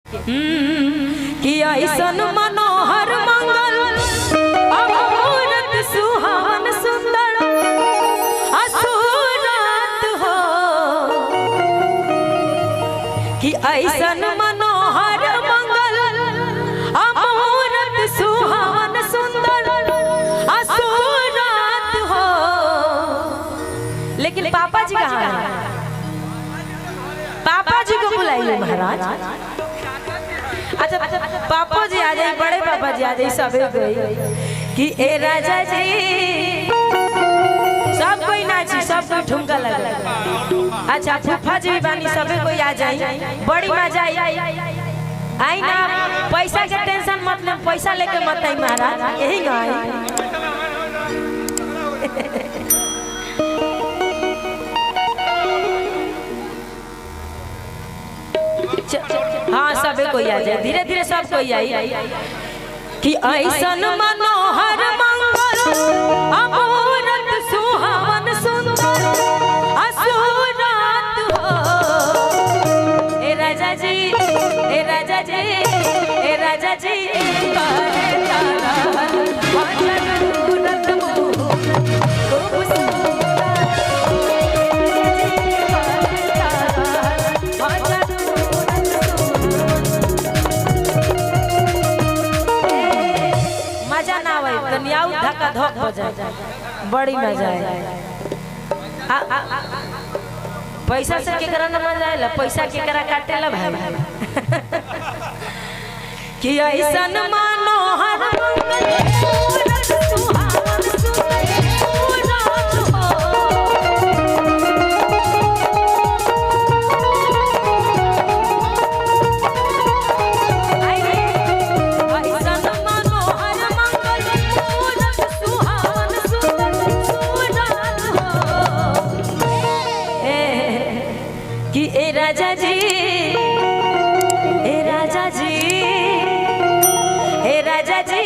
कि ऐसन मनोहर मंगल अमूर्त सुहावन सुंदर असुरात हो कि ऐसन मनोहर मंगल अमूर्त सुहावन सुंदर असुरात हो। लेकिन पापा जी कहाँ हैं? पापा जी को बुलाइए महाराज। अच्छा पापा जी आ जाए, बड़े पापा जी आ जाए, सबे गई कि ए राजा जी सब कोई नाची, सब कोई ठुमका लगा। अच्छा फूफा जी भी बानी, सबे कोई आ जाए, बड़ी मजा आई ना। पैसा के टेंशन मत ले, पैसा लेके मत आई महाराज, यही ना आई। हाँ सबे कोई आ जाए, धीरे धीरे सब कोई आई कि ऐसन मनोहर मंगल अमूर्त सुहावन सुंदर असुरात हो। ए राजा जी, ए राजा जी, ए राजा जी धक्का धक हो जाए, बड़ी मजा है। पैसा से केकरा न मजा आएला, पैसा केकरा काटेला भाई। कि ऐसन मनोहर मंगल सुहावन सुंदर असुरात हो। ए राजा जी, ए राजा जी, ए राजा जी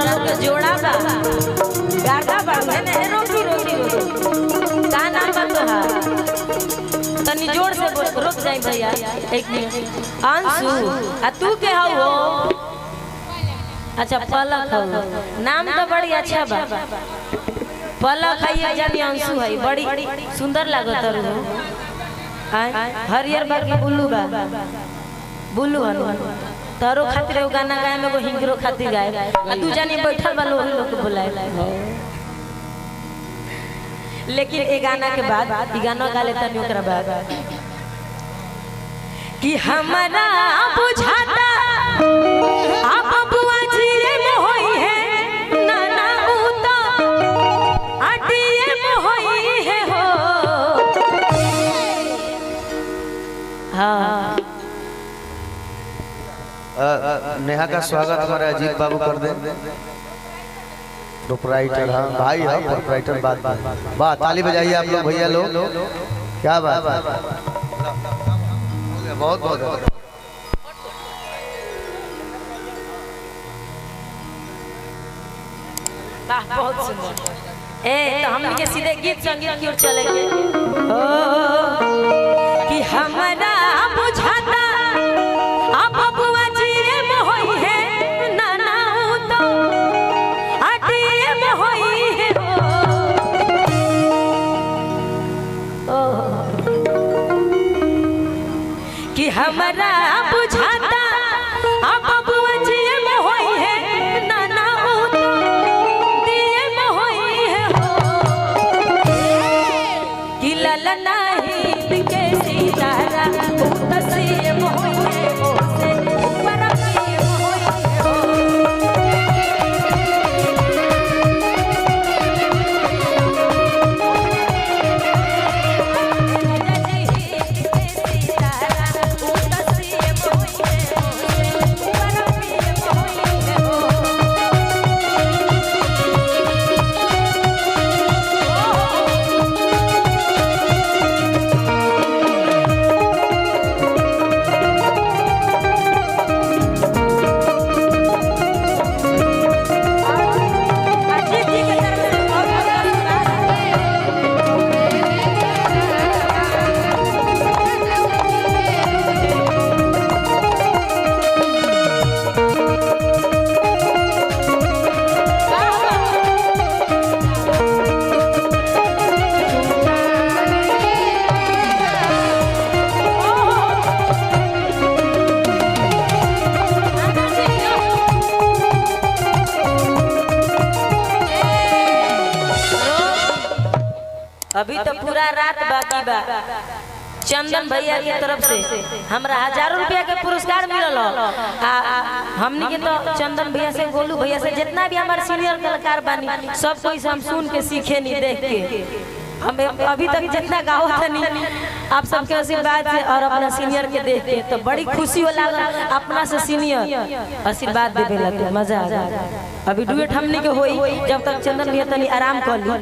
करे जोड़ा बा गागा बा ने रोकी रोकी रोकी का नाम बा तोहार? तनी जोर से बोल, रुक जाई भैया एक मिनट। अंशु, आ तू के हो? अच्छा पलक हो, नाम तो बड़ी अच्छा बा। पलक है ये जानी अंशु है, बड़ी सुंदर लागत है। हरियर बा के बुल्लू बा, बुल्लू हनु तारो खातिर गाना गाए में को हिंगरो खातिर गाए, आ तू जानी बैठल बा लोग लोग बुलाए। लेकिन ए गाना के बाद ई गाना गा लेता नहीं, ओकरा बाद कि हमारा बुझाता आप बुआ जी में होई है नाना उता आटिए में होई है हो। हाँ नेहा का स्वागत हमारे अजीत बाबू कर दे। प्रोपराइटर, हाँ भाई, हाँ प्रोपराइटर। बात ताली बजाइए आप लोग भैया लोग, क्या बात। बहुत बहुत बहुत सुंदर। ए तो हम के सीधे गीत संगीत की ओर चलेंगे। कि हमारा बुझाता आप बुआ जी में होई है नाना तो आटिए में होई है हो। कि हमारा बुझाता आप बुआ जी में होई है नाना तो दिए में होई है हो। कि ललना ही के सीतारा तसिए में होई है अभी तो पूरा रात बाकी बा। चंदन भैया के तरफ से हमरा 1000 रुपया के पुरस्कार मिलल। हमनी के तो चंदन भैया से, गोलू भैया से, जितना भी हमारे सीनियर कलाकार बानी सब कोई से हम सुन के सीखे नहीं, देख के हम अभी तक जितना गाओ था नहीं आप सबके आशीर्वाद से और अपना सीनियर के देख के तो बड़ी खुशी हो लागल। अपना से सीनियर आशीर्वाद देवे लगे, मजा आ जाए। अभी डुएट हमनी के होई, जब तक चंदन भैया तनी आराम कर ली,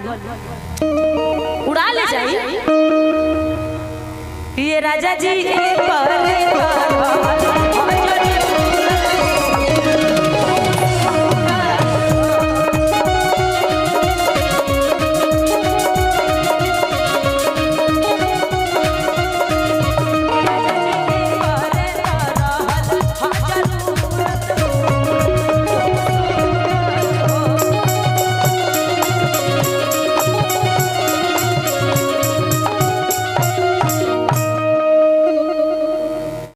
उड़ा ले जाई ये राजा जी